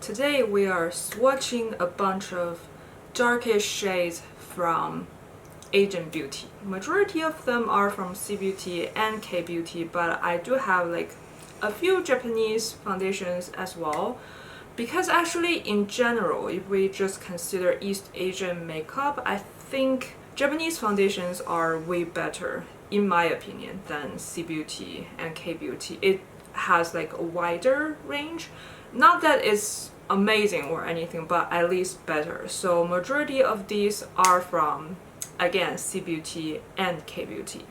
today we are swatching a bunch of darkish shades from Asian beauty. Majority of them are from C Beauty and K Beauty, but I do have like a few Japanese foundations as well. Because actually in general, if we just consider East Asian makeup, I think Japanese foundations are way better, in my opinion, than C Beauty and K Beauty. It has like a wider range. Not that it's amazing or anything, but at least better. So majority of these are from, again, C Beauty and K Beauty.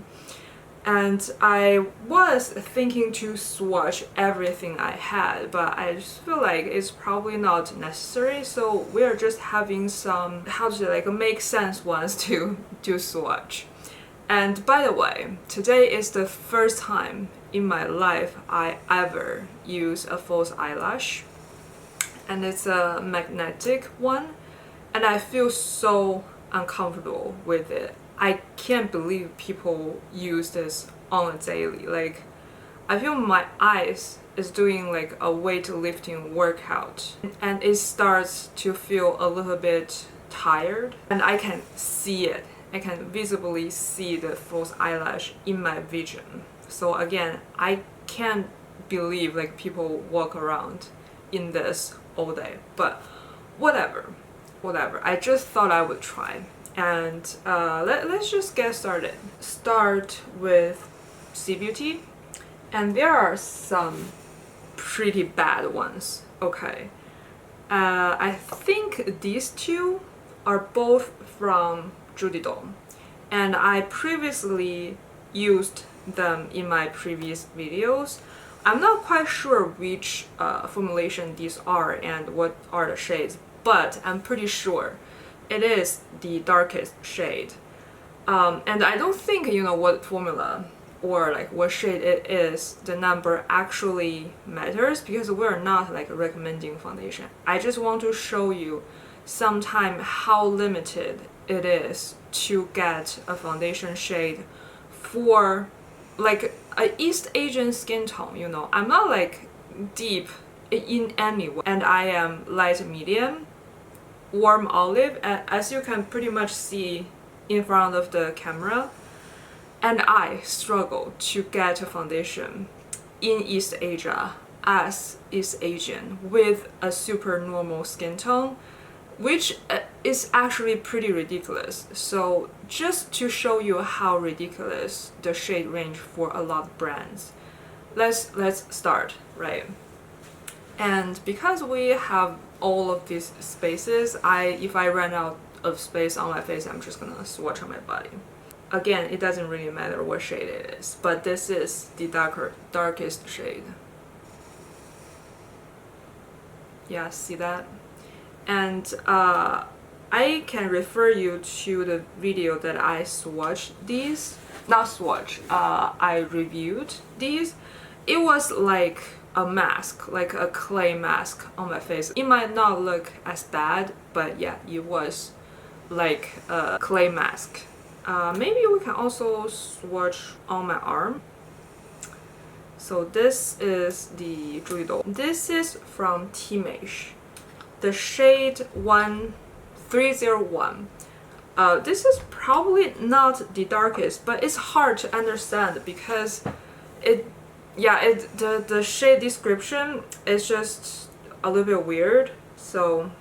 And I was thinking to swatch everything I had, but I just feel like it's probably not necessary. So we're just having some, how to say, like make sense ones to swatch. And by the way, today is the first time in my life I ever use a false eyelash. And it's a magnetic one. And I feel so uncomfortable with it. I can't believe people use this on a daily. Like, I feel my eyes is doing like a weightlifting workout. And it starts to feel a little bit tired. And I can see it. I can visibly see the false eyelash in my vision. So again, I can't believe like people walk around in this all day. But whatever. I just thought I would try. And let's just get started. Start with C Beauty. And there are some pretty bad ones. Okay. I think these two are both from judydoll. And I previously used them in my previous videos. I'm not quite sure which formulation these are and what are the shades, but I'm pretty sure it is the darkest shade. And I don't think you know what formula or like what shade it is, the number actually matters because we're not like recommending foundation. I just want to show you sometime how limited it is to get a foundation shade for like a East Asian skin tone, you know. I'm not like deep in any way, and I am light medium, warm olive, as you can pretty much see in front of the camera. And I struggle to get a foundation in East Asia as East Asian with a super normal skin tone, which is actually pretty ridiculous. So just to show you how ridiculous the shade range for a lot of brands, let's start, right? And because we have all of these spaces, if I run out of space on my face, I'm just gonna swatch on my body. Again, it doesn't really matter what shade it is, but this is the darkest shade. Yeah, see that? And I can refer you to the video that I swatched these. Not swatch, I reviewed these. It was like a mask, like a clay mask on my face. It might not look as bad, but yeah, it was like a clay mask. Maybe we can also swatch on my arm. So this is the judydoll. This is from Timage. The shade 1301. This is probably not the darkest, but it's hard to understand because the shade description is just a little bit weird. So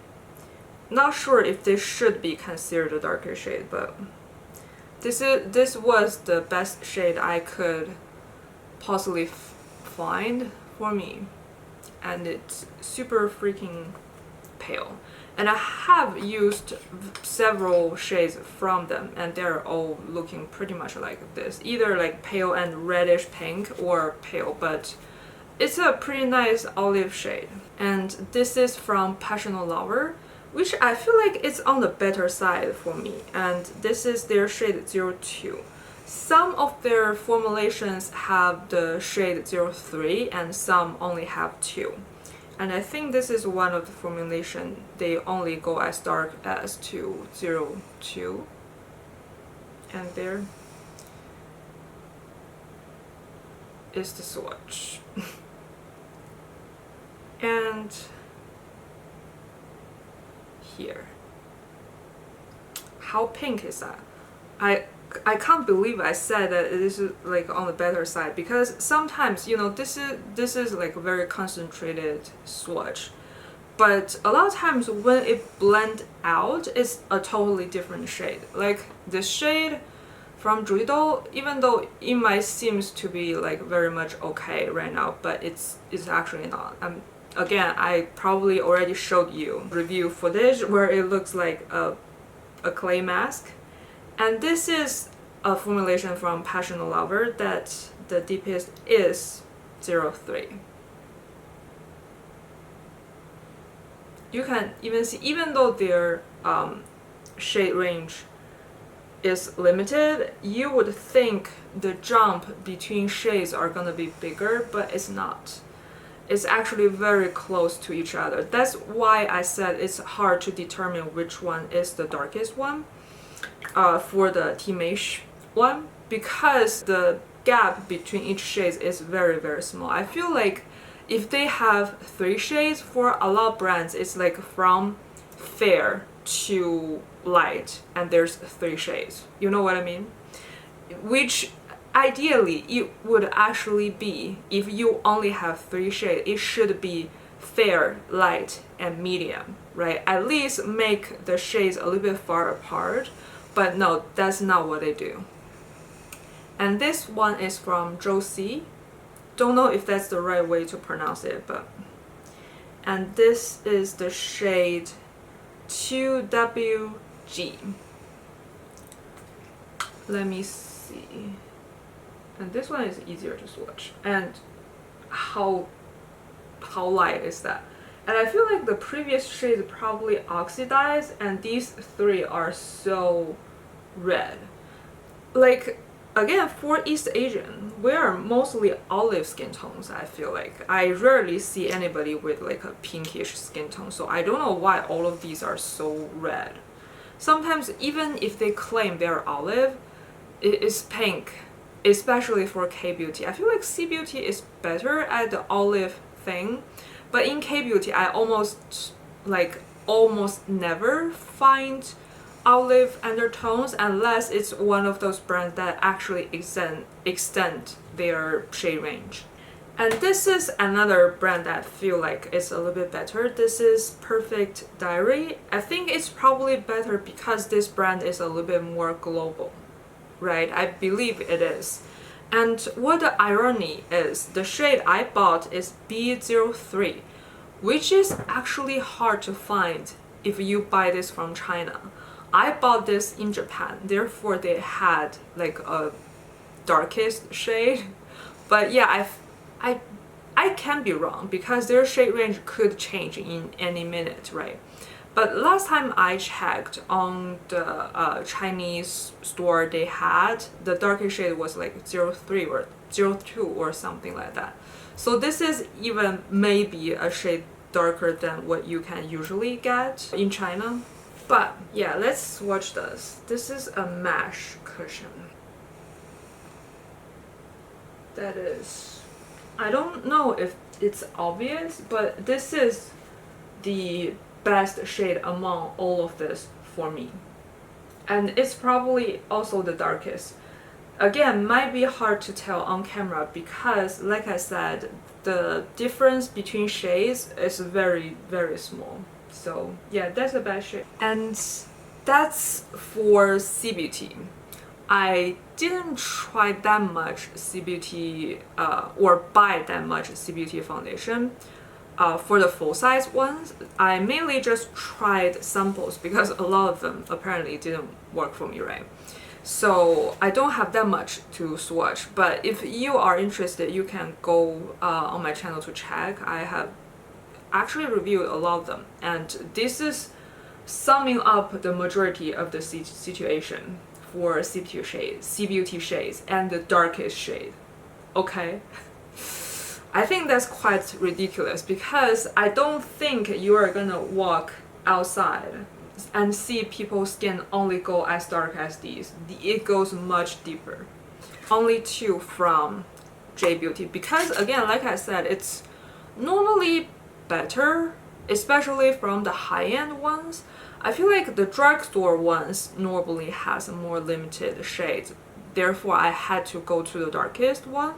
not sure if this should be considered a darker shade, but this was the best shade I could possibly find for me, and it's super freaking pale. And I have used several shades from them, and they're all looking pretty much like this, either like pale and reddish pink or pale, but it's a pretty nice olive shade. And this is from Passional, which I feel like it's on the better side for me, and this is their shade 02. Some of their formulations have the shade 03 and some only have 2. And I think this is one of the formulation they only go as dark as 202. And there is the swatch. And here. How pink is that? I can't believe I said that this is like on the better side, because sometimes, you know, this is like a very concentrated swatch, but a lot of times when it blends out, it's a totally different shade. Like this shade from judydoll, even though it might seems to be like very much okay right now, but it's actually not. Again, I probably already showed you review footage where it looks like a clay mask. And this is a formulation from Passional Lover that the deepest is 03. You can even see, even though their shade range is limited, you would think the jump between shades are gonna be bigger, but it's not. It's actually very close to each other. That's why I said it's hard to determine which one is the darkest one for the timage one, because the gap between each shade is very, very small. I feel like if they have 3 shades, for a lot of brands, it's like from fair to light, and there's 3 shades. You know what I mean? Which ideally it would actually be, if you only have 3 shades, it should be fair, light, and medium, right? At least make the shades a little bit far apart, but no, that's not what they do. And this one is from Joocyee. Don't know if that's the right way to pronounce it, but... And this is the shade 2WG. Let me see. And this one is easier to swatch. And how light is that? And I feel like the previous shades probably oxidized, and these 3 are so red. Like, again, for East Asian, we are mostly olive skin tones, I feel like. I rarely see anybody with like a pinkish skin tone, so I don't know why all of these are so red. Sometimes even if they claim they're olive, it is pink, especially for K-beauty. I feel like C-beauty is better at the olive thing, but in K-beauty I almost never find olive undertones unless it's one of those brands that actually extend their shade range. And this is another brand that I feel like is a little bit better. This is Perfect Diary. I think it's probably better because this brand is a little bit more global, right? I believe it is. And what the irony is, the shade I bought is B03, which is actually hard to find if you buy this from China. I bought this in Japan, therefore they had like a darkest shade. But yeah, I can be wrong because their shade range could change in any minute, right? But last time I checked on the Chinese store, they had the darkest shade was like 03 or 02 or something like that. So this is even maybe a shade darker than what you can usually get in China. But yeah, let's swatch this. This is a mesh cushion. That is, I don't know if it's obvious, but this is the best shade among all of this for me. And it's probably also the darkest. Again, might be hard to tell on camera because, like I said, the difference between shades is very, very small. So yeah, that's a bad shade. And that's for C-beauty. I didn't try that much C-beauty or buy that much C-beauty foundation. For the full-size ones, I mainly just tried samples because a lot of them apparently didn't work for me, right? So I don't have that much to swatch, but if you are interested, you can go on my channel to check. I have actually reviewed a lot of them, and this is summing up the majority of the situation for C-beauty shades and the darkest shade. Okay? I think that's quite ridiculous because I don't think you are gonna walk outside and see people's skin only go as dark as these. It goes much deeper. Only 2 from J Beauty because, again, like I said, it's normally better especially from the high-end ones. I feel like the drugstore ones normally has more limited shades, therefore I had to go to the darkest one.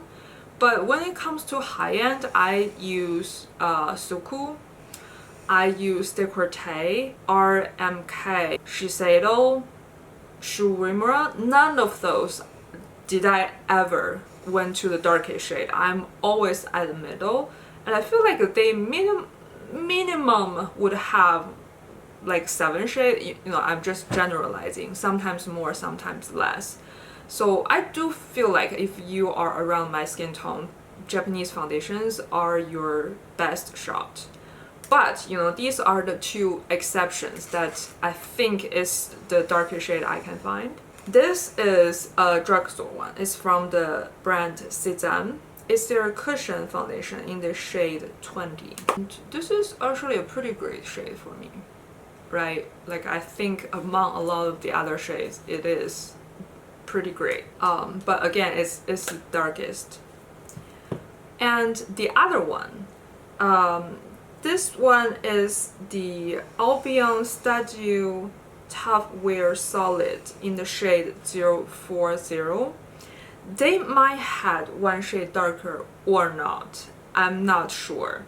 But when it comes to high-end, I use SUQQU, I use decorte, RMK, Shiseido, uemura. None of those did I ever went to the darkest shade. I'm always at the middle, and I feel like they minimum would have like 7 shades. You know, I'm just generalizing, sometimes more, sometimes less. So I do feel like if you are around my skin tone, Japanese foundations are your best shot. But you know, these are the 2 exceptions that I think is the darkest shade I can find. This is a drugstore one. It's from the brand Cezanne. It's their cushion foundation in the shade 20. And this is actually a pretty great shade for me, right? Like, I think among a lot of the other shades, it is pretty great. But again, it's the darkest. And the other one, this one is the Albion Studio Tough Wear Solid in the shade 040. They might have 1 shade darker or not, I'm not sure.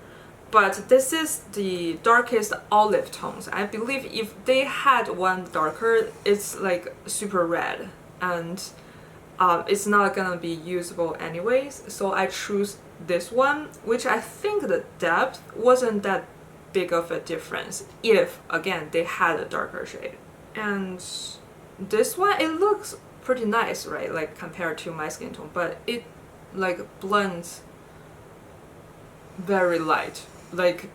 But this is the darkest olive tones. I believe if they had one darker, it's like super red, and it's not gonna be usable anyways. So I choose this one, which I think the depth wasn't that big of a difference if, again, they had a darker shade. And this one, it looks pretty nice, right, like compared to my skin tone, but it like blends very light. Like,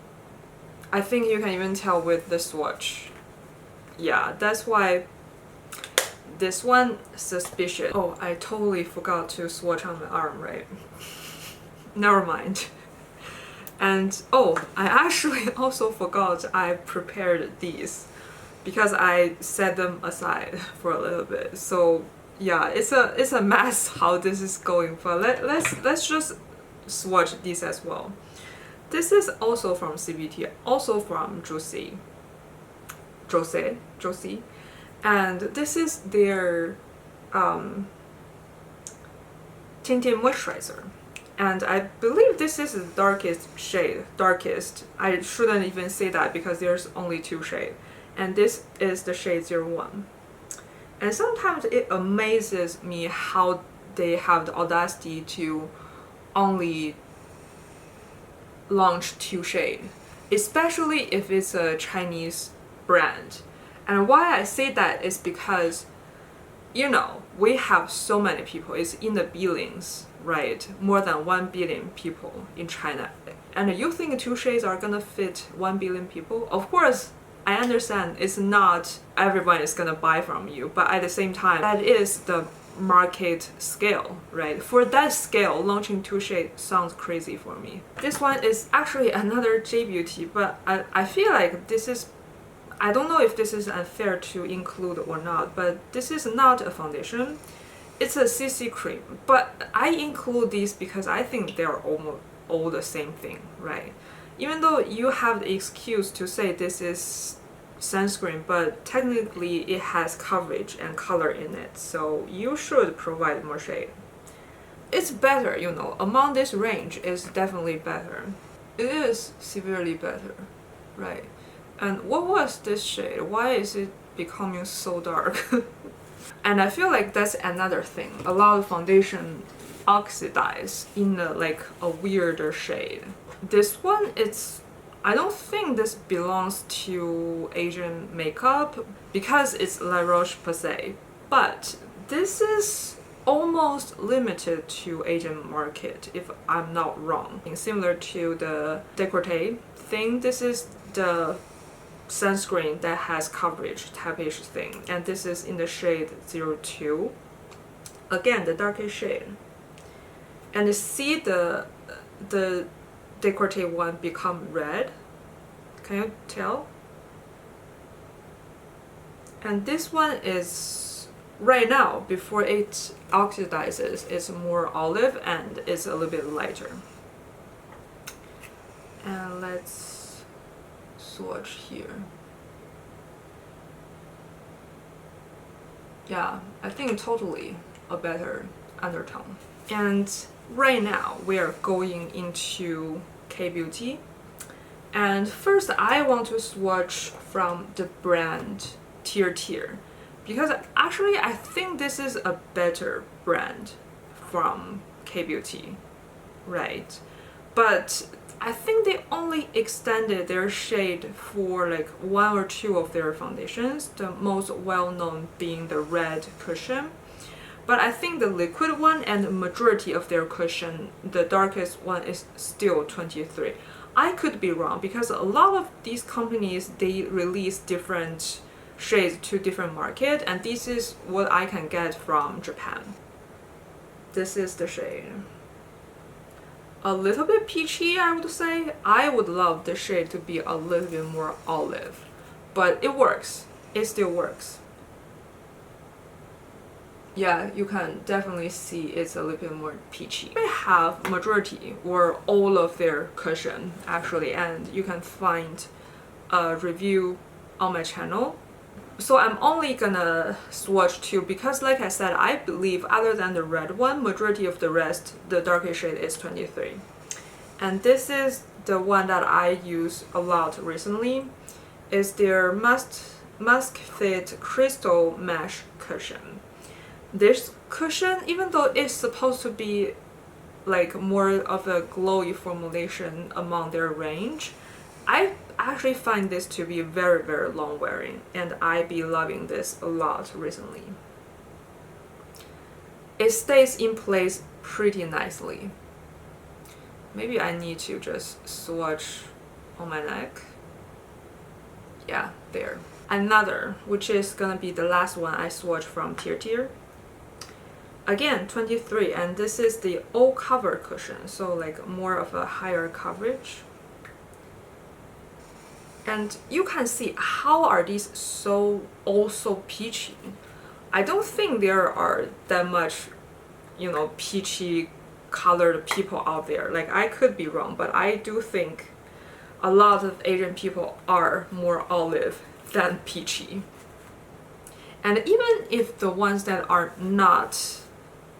I think you can even tell with the swatch. Yeah, that's why this one suspicious. Oh, I totally forgot to swatch on my arm, right? Never mind. And oh, I actually also forgot I prepared these because I set them aside for a little bit. So yeah, it's a mess how this is going, but let's just swatch these as well. This is also from CVT, also from Joocyee, and this is their tinted moisturizer. And I believe this is the darkest shade. Darkest. I shouldn't even say that because there's only 2 shades. And this is the shade 01. And sometimes it amazes me how they have the audacity to only launch 2 shades, especially if it's a Chinese brand. And why I say that is because, you know, we have so many people. It's in the billions, right? More than 1 billion people in China. And you think 2 shades are gonna fit 1 billion people? Of course, I understand it's not everyone is gonna buy from you, but at the same time, that is the market scale, right? For that scale, launching 2 shades sounds crazy for me. This one is actually another J Beauty, but I feel like this is, I don't know if this is unfair to include or not, but this is not a foundation. It's a CC cream, but I include these because I think they're almost all the same thing, right? Even though you have the excuse to say this is sunscreen, but technically it has coverage and color in it, so you should provide more shade. It's better, you know, among this range is definitely better. It is severely better, right? And what was this shade? Why is it becoming so dark? And I feel like that's another thing. A lot of foundation oxidize in a weirder shade. This one, I don't think this belongs to Asian makeup because it's La Roche-Posay, but this is almost limited to Asian market if I'm not wrong. Similar to the decorte thing, this is the sunscreen that has coverage type-ish thing, and this is in the shade 02. Again, the darkest shade. And see the decorte one become red. Can you tell? And this one is right now, before it oxidizes, it's more olive and it's a little bit lighter. And let's swatch here. Yeah, I think totally a better undertone. And right now we are going into K-beauty. And first I want to swatch from the brand Tirtir, because actually I think this is a better brand from K-beauty, right? But I think they only extended their shade for like 1 or 2 of their foundations, the most well-known being the red cushion. But I think the liquid one and the majority of their cushion, the darkest one, is still 23. I could be wrong, because a lot of these companies, they release different shades to different market, and this is what I can get from Japan. This is the shade. A little bit peachy, I would say. I would love the shade to be a little bit more olive, but it works. It still works. Yeah, you can definitely see it's a little bit more peachy. They have majority or all of their cushion actually, and you can find a review on my channel. So I'm only gonna swatch 2 because, like I said, I believe other than the red one, majority of the rest, the darkest shade is 23. And this is the one that I use a lot recently. Is their Musk Fit Crystal Mesh Cushion. This cushion, even though it's supposed to be like more of a glowy formulation among their range, I actually find this to be very, very long wearing, and I be loving this a lot recently. It stays in place pretty nicely. Maybe I need to just swatch on my neck. Yeah, there. Another, which is gonna be the last one I swatch from Tirtir. Again, 23, and this is the all cover cushion, so like more of a higher coverage. And you can see how are these all so peachy. I don't think there are that much, you know, peachy colored people out there. Like, I could be wrong, but I do think a lot of Asian people are more olive than peachy. And even if the ones that are not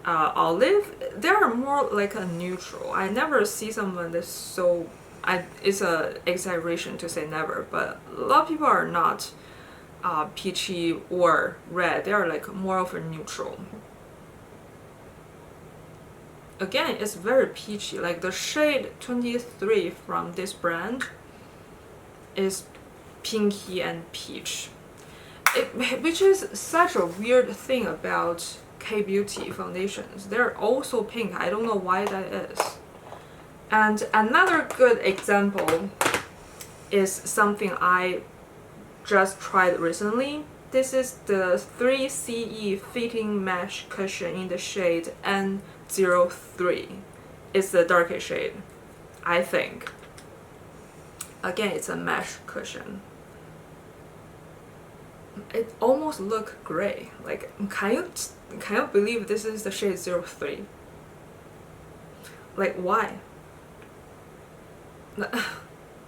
olive, they are more like a neutral. I never see someone that's so, it's an exaggeration to say never, but a lot of people are not peachy or red. They are like more of a neutral. Again, it's very peachy. Like the shade 23 from this brand is pinky and peach, which is such a weird thing about K-beauty foundations. They're also pink. I don't know why that is. And another good example is something I just tried recently. This is the 3CE fitting mesh cushion in the shade N03. It's the darkest shade, I think. Again, it's a mesh cushion. It almost looks gray. Like, can you believe this is the shade 03? Like, why?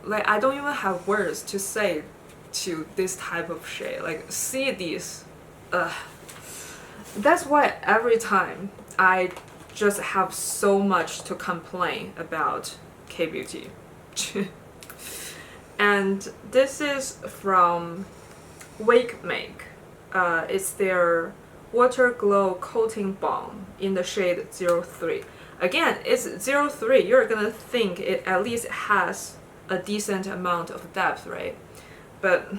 Like, I don't even have words to say to this type of shade. Like, see these. That's why every time I just have so much to complain about K-beauty. And this is from Wake Make. It's their Water Glow Coating Balm in the shade 03. Again, it's 03. You're gonna think it at least has a decent amount of depth, right? But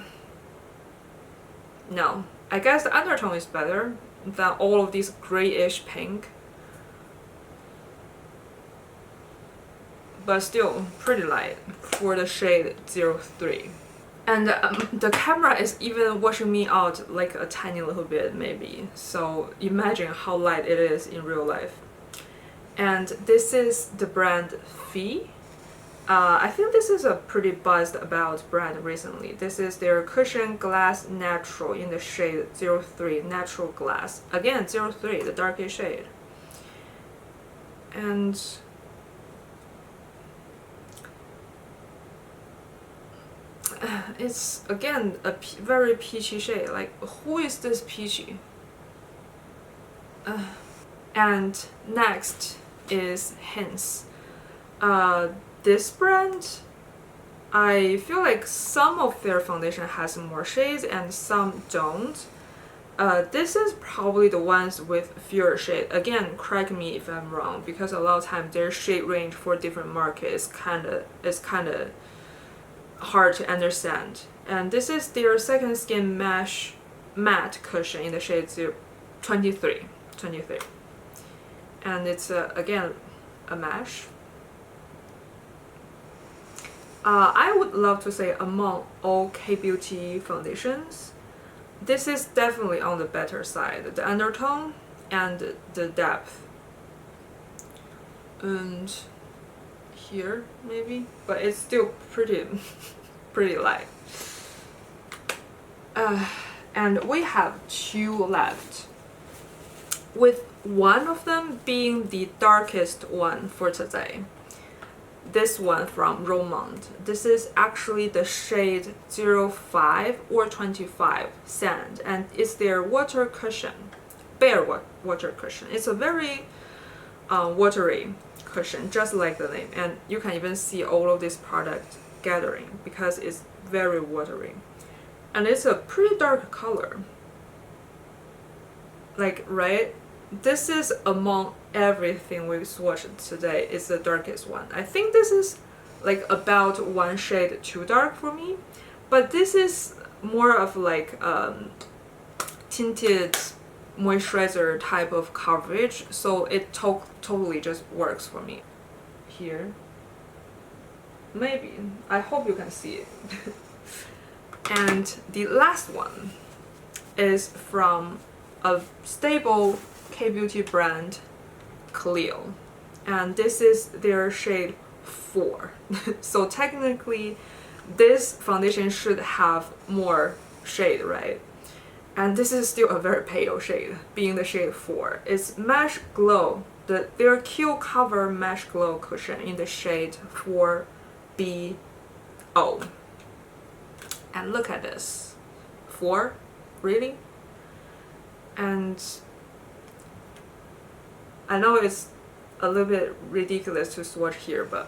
no. I guess the undertone is better than all of these grayish pink. But still pretty light for the shade 03. And the camera is even washing me out like a tiny little bit maybe. So imagine how light it is in real life. And this is the brand Fiji. I think this is a pretty buzzed about brand recently. This is their Cushion Glass Natural in the shade 03, Natural Glass. Again, 03, the darkest shade. And it's again a very peachy shade. Like, who is this peachy? And next is Hince. This brand, I feel like some of their foundation has more shades and some don't. This is probably the ones with fewer shade. Again, correct me if I'm wrong, because a lot of times their shade range for different markets is kinda hard to understand. And this is their second skin mesh matte cushion in the shade 23. And it's again a mesh. I would love to say among all K-beauty foundations, this is definitely on the better side. The undertone and the depth. And here maybe, but it's still pretty light. And we have two left, with one of them being the darkest one for today. This one from Romand. This is actually the shade 05 or 25 sand, and it's their water cushion, bare water cushion. It's a very watery cushion, just like the name, and you can even see all of this product gathering because it's very watery, and it's a pretty dark color. Like, right? This is among everything we've swatched today, is the darkest one. I think this is like about one shade too dark for me, but this is more of like tinted moisturizer type of coverage, so it totally just works for me. Here, maybe, I hope you can see it. And the last one is from a stable K-beauty brand, Clio, and this is their shade 4. So technically this foundation should have more shade, right? And this is still a very pale shade, being the shade 4. It's Mesh Glow, their Q Cover Mesh Glow cushion in the shade 4BO. And look at this. 4? Really? And I know it's a little bit ridiculous to swatch here, but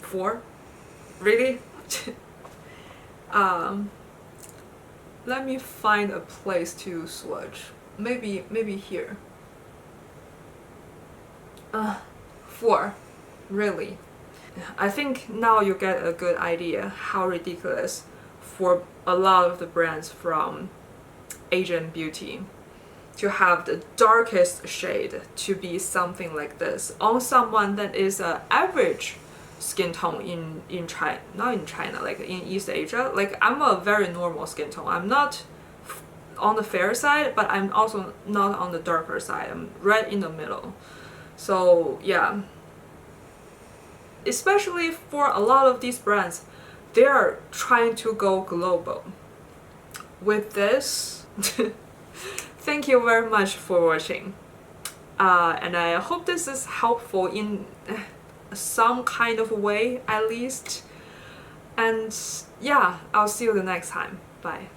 4? Really? Let me find a place to swatch. Maybe here. 4. Really? I think now you get a good idea how ridiculous for a lot of the brands from Asian beauty to have the darkest shade to be something like this on someone that is an average skin tone in China, not in China, like in East Asia. Like, I'm a very normal skin tone. I'm not on the fair side, but I'm also not on the darker side. I'm right in the middle. So yeah, especially for a lot of these brands, they are trying to go global with this. Thank you very much for watching, and I hope this is helpful in some kind of way at least. And yeah, I'll see you the next time. Bye.